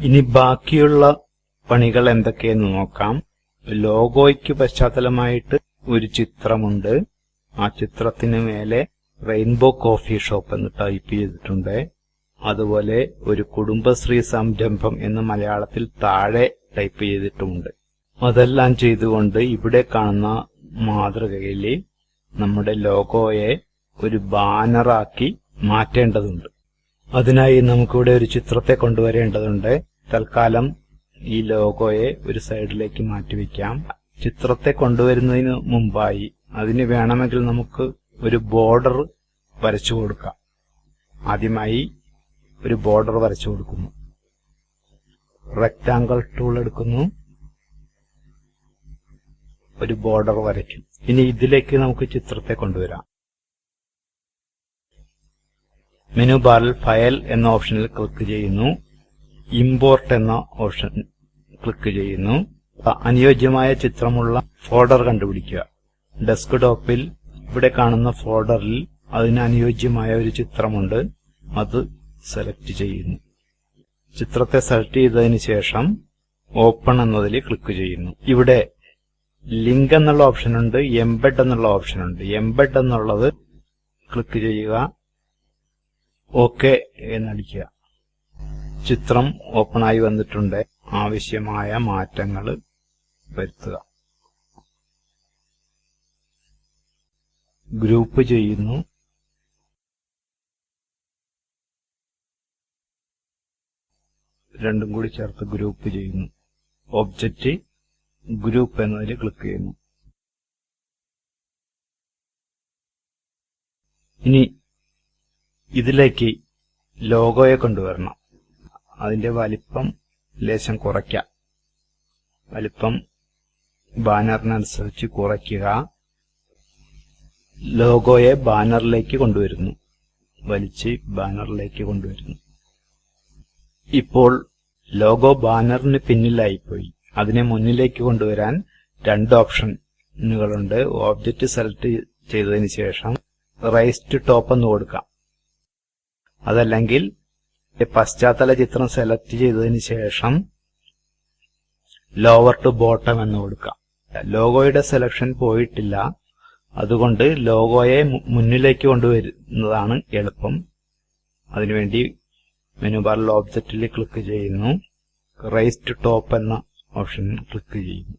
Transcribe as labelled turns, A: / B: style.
A: ഇനി ബാക്കിയുള്ള പണികൾ എന്തൊക്കെയെന്ന് നോക്കാം. ലോഗോയ്ക്ക് പശ്ചാത്തലമായിട്ട് ഒരു ചിത്രമുണ്ട്. ആ ചിത്രത്തിന് മേലെ റെയിൻബോ കോഫി ഷോപ്പ് എന്ന് ടൈപ്പ് ചെയ്തിട്ടുണ്ട്. അതുപോലെ ഒരു കുടുംബശ്രീ സംരംഭം എന്ന് മലയാളത്തിൽ താഴെ ടൈപ്പ് ചെയ്തിട്ടുമുണ്ട്. അതെല്ലാം ചെയ്തുകൊണ്ട് ഇവിടെ കാണുന്ന മാതൃകയിൽ നമ്മുടെ ലോഗോയെ ഒരു ബാനറാക്കി മാറ്റേണ്ടതുണ്ട്. അതിനായി നമുക്കിവിടെ ഒരു ചിത്രത്തെ കൊണ്ടുവരേണ്ടതുണ്ട്. തൽക്കാലം ഈ ലോഗോയെ ഒരു സൈഡിലേക്ക് മാറ്റിവെക്കാം. ചിത്രത്തെ കൊണ്ടുവരുന്നതിന് മുമ്പായി അതിന് വേണമെങ്കിൽ നമുക്ക് ഒരു ബോർഡർ വരച്ചു കൊടുക്കാം. ആദ്യമായി ഒരു ബോർഡർ വരച്ചു കൊടുക്കുന്നു. റെക്ടാങ്കിൾ ടൂൾ എടുക്കുന്നു, ഒരു ബോർഡർ വരയ്ക്കും. ഇനി ഇതിലേക്ക് നമുക്ക് ചിത്രത്തെ കൊണ്ടുവരാം. മെനു ബാറിൽ ഫയൽ എന്ന ഓപ്ഷനിൽ ക്ലിക്ക് ചെയ്യുന്നു. ഇമ്പോർട്ട് എന്ന ഓപ്ഷൻ ക്ലിക്ക് ചെയ്യുന്നു. അനുയോജ്യമായ ചിത്രമുള്ള ഫോൾഡർ കണ്ടുപിടിക്കുക. ഡെസ്ക്ടോപ്പിൽ ഇവിടെ കാണുന്ന ഫോൾഡറിൽ അതിന് അനുയോജ്യമായ ഒരു ചിത്രമുണ്ട്. അത് സെലക്ട് ചെയ്യുന്നു. ചിത്രത്തെ സെലക്ട് ചെയ്തതിനു ശേഷം ഓപ്പൺ എന്നതിൽ ക്ലിക്ക് ചെയ്യുന്നു. ഇവിടെ ലിങ്ക് എന്നുള്ള ഓപ്ഷൻ ഉണ്ട്, എംബെഡ് എന്നുള്ള ഓപ്ഷൻ ഉണ്ട്. എംബെഡ് എന്നുള്ളത് ക്ലിക്ക് ചെയ്യുക, ഓക്കെ എന്നടിക്കുക. ചിത്രം ഓപ്പൺ ആയി വന്നിട്ടുണ്ട്. ആവശ്യമായ മാറ്റങ്ങൾ വരുത്തുക. ഗ്രൂപ്പ് ചെയ്യുന്നു. രണ്ടും കൂടി ചേർത്ത് ഗ്രൂപ്പ് ചെയ്യുന്നു. ഒബ്ജക്റ്റ് ഗ്രൂപ്പ് എന്നതിൽ ക്ലിക്ക് ചെയ്യുന്നു. ഇനി ഇതിലേക്ക് ലോഗോയെ കൊണ്ടുവരണം. അതിന്റെ വലിപ്പം ലേശം കുറയ്ക്കാം. വലിപ്പം ബാനറിനനുസരിച്ച് കുറയ്ക്കുക. ലോഗോയെ ബാനറിലേക്ക് കൊണ്ടുവരുന്നു. വലിച്ച് ബാനറിലേക്ക് കൊണ്ടുവരുന്നു. ഇപ്പോൾ ലോഗോ ബാനറിന് പിന്നിലായിപ്പോയി. അതിനെ മുന്നിലേക്ക് കൊണ്ടുവരാൻ രണ്ട് ഓപ്ഷനുകളുണ്ട്. ഓബ്ജക്റ്റ് സെലക്ട് ചെയ്തതിനു ശേഷം റൈസ് ടു ടോപ്പ് എന്ന് കൊടുക്കാം. അതല്ലെങ്കിൽ പശ്ചാത്തല ചിത്രം സെലക്ട് ചെയ്തതിനു ശേഷം ലോവർ ടു ബോട്ടം എന്ന് കൊടുക്കാം. ലോഗോയുടെ സെലക്ഷൻ പോയിട്ടില്ല. അതുകൊണ്ട് ലോഗോയെ മുന്നിലേക്ക് കൊണ്ടുവരുന്നതാണ് എളുപ്പം. അതിനുവേണ്ടി മെനു ബാറിൽ ഓബ്ജക്റ്റിൽ ക്ലിക്ക് ചെയ്യുന്നു. റൈസ് ടു ടോപ്പ് എന്ന ഓപ്ഷൻ ക്ലിക്ക് ചെയ്യുന്നു.